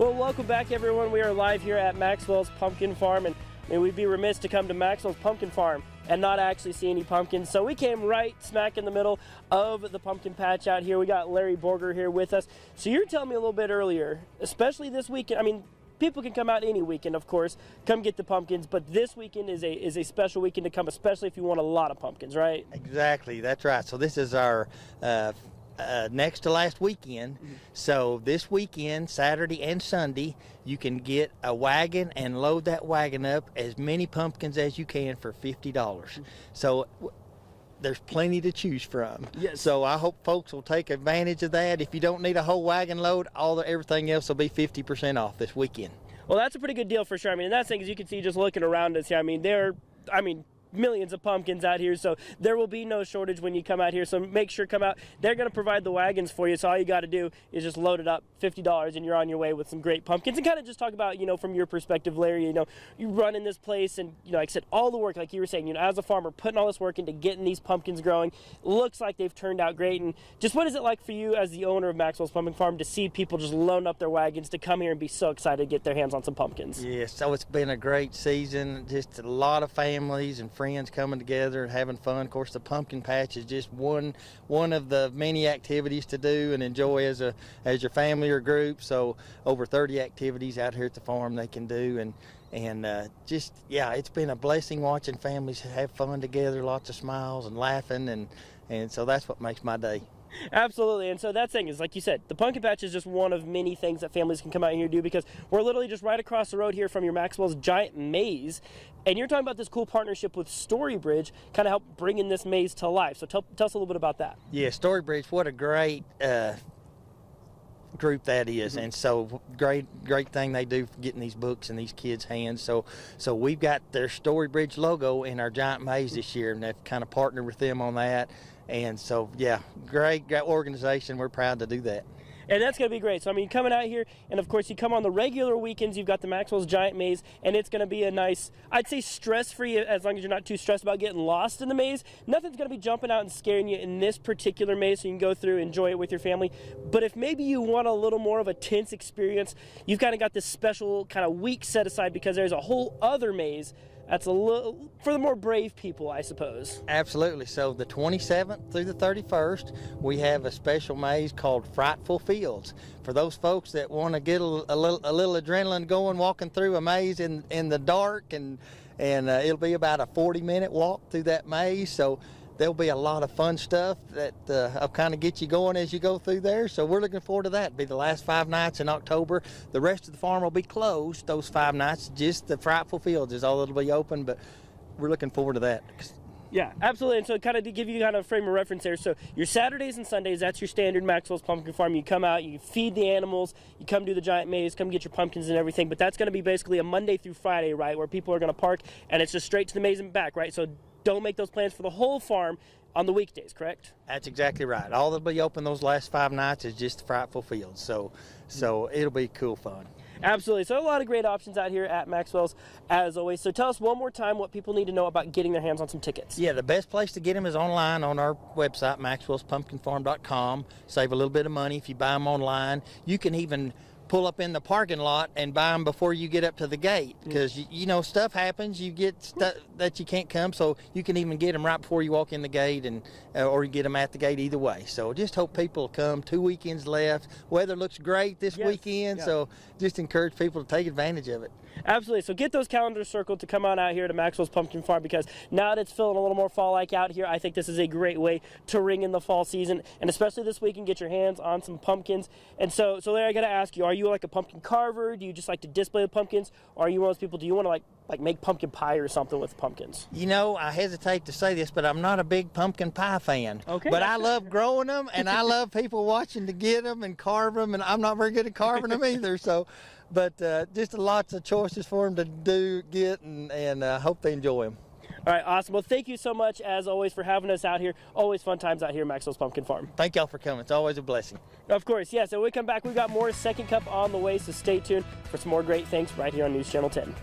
Well, welcome back, everyone. We are live here at Maxwell's Pumpkin Farm, and we'd be remiss to come to Maxwell's Pumpkin Farm and not actually see any pumpkins. So we came right smack in the middle of the pumpkin patch out here. We got Larry Borger here with us. So you're telling me a little bit earlier, especially this weekend. I mean, people can come out any weekend, of course, come get the pumpkins, but this weekend is a special weekend to come, especially if you want a lot of pumpkins, right? Exactly, that's right. So this is our next to last weekend. So this weekend, Saturday and Sunday, you can get a wagon and load that wagon up as many pumpkins as you can for $50. So there's plenty to choose from. Yes. So I hope folks will take advantage of that. If you don't need a whole wagon load, everything else will be 50% off this weekend. Well, that's a pretty good deal for sure. I mean, and that's the thing, as you can see just looking around us here, I mean, millions of pumpkins out here, so there will be no shortage when you come out here. So make sure come out. They're going to provide the wagons for you, so all you got to do is just load it up, $50, and you're on your way with some great pumpkins. And kind of just talk about, from your perspective, Larry, you run in this place, and like I said, all the work, like you were saying, as a farmer, putting all this work into getting these pumpkins growing. Looks like they've turned out great. And just what is it like for you as the owner of Maxwell's Pumpkin Farm to see people just load up their wagons to come here and be so excited to get their hands on some pumpkins? Yes, so it's been a great season. Just a lot of families and friends coming together and having fun. Of course, the pumpkin patch is just one of the many activities to do and enjoy as your family or group. So over 30 activities out here at the farm they can do, and it's been a blessing watching families have fun together, lots of smiles and laughing, and so that's what makes my day. Absolutely. And so that thing is, like you said, the pumpkin patch is just one of many things that families can come out here and do, because we're literally just right across the road here from your Maxwell's giant maze. And you're talking about this cool partnership with Storybridge, kind of help bringing this maze to life. So tell us a little bit about that. Yeah, Storybridge, what a great group that is. And so great thing they do for getting these books in these kids' hands. So we've got their Storybridge logo in our giant maze this year, and they've kind of partnered with them on that. And so, yeah, great organization. We're proud to do that. And that's going to be great. So, I mean, coming out here, and of course, you come on the regular weekends, you've got the Maxwell's Giant Maze, and it's going to be a nice, I'd say stress-free, as long as you're not too stressed about getting lost in the maze. Nothing's going to be jumping out and scaring you in this particular maze, so you can go through, enjoy it with your family. But if maybe you want a little more of a tense experience, you've kind of got this special kind of week set aside, because there's a whole other maze that's a little for the more brave people, I suppose. Absolutely. So the 27th through the 31st, we have a special maze called Frightful Fields. For those folks that want to get a little adrenaline going, walking through a maze in the dark, and it'll be about a 40-minute walk through that maze. So there'll be a lot of fun stuff that will kind of get you going as you go through there. So we're looking forward to that. It'll be the last 5 nights in October. The rest of the farm will be closed those 5 nights. Just the Frightful Fields is all that'll be open, but we're looking forward to that. Yeah, absolutely. And so kind of to give you kind of a frame of reference there, so your Saturdays and Sundays, that's your standard Maxwell's Pumpkin Farm. You come out, you feed the animals, you come do the giant maze, come get your pumpkins and everything, but that's going to be basically a Monday through Friday, right, where people are going to park, and it's just straight to the maze and back, right? So don't make those plans for the whole farm on the weekdays, correct? That's exactly right. All that'll be open those last 5 nights is just the Frightful Fields. So it'll be cool fun. Absolutely. So a lot of great options out here at Maxwell's, as always. So tell us one more time what people need to know about getting their hands on some tickets. Yeah, the best place to get them is online on our website, maxwellspumpkinfarm.com. Save a little bit of money if you buy them online. You can even pull up in the parking lot and buy them before you get up to the gate, because stuff happens. You get stuff that you can't come, so you can even get them right before you walk in the gate, and or you get them at the gate, either way. So just hope people come. 2 weekends left. Weather looks great this weekend, so just encourage people to take advantage of it. Absolutely. So get those calendars circled to come on out here to Maxwell's Pumpkin Farm, because now that it's feeling a little more fall-like out here, I think this is a great way to ring in the fall season, and especially this weekend, get your hands on some pumpkins. And so Larry, I got to ask you, are you like a pumpkin carver? Do you just like to display the pumpkins? Or are you one of those people, do you want to like make pumpkin pie or something with pumpkins? I hesitate to say this, but I'm not a big pumpkin pie fan. Okay. But I love growing them, and I love people watching to get them and carve them, and I'm not very good at carving them either. But just lots of choices for them to get, and hope they enjoy them. All right, awesome. Well, thank you so much, as always, for having us out here. Always fun times out here at Maxwell's Pumpkin Farm. Thank y'all for coming. It's always a blessing. Of course, yeah. So when we come back, we've got more Second Cup on the way, so stay tuned for some more great things right here on News Channel 10.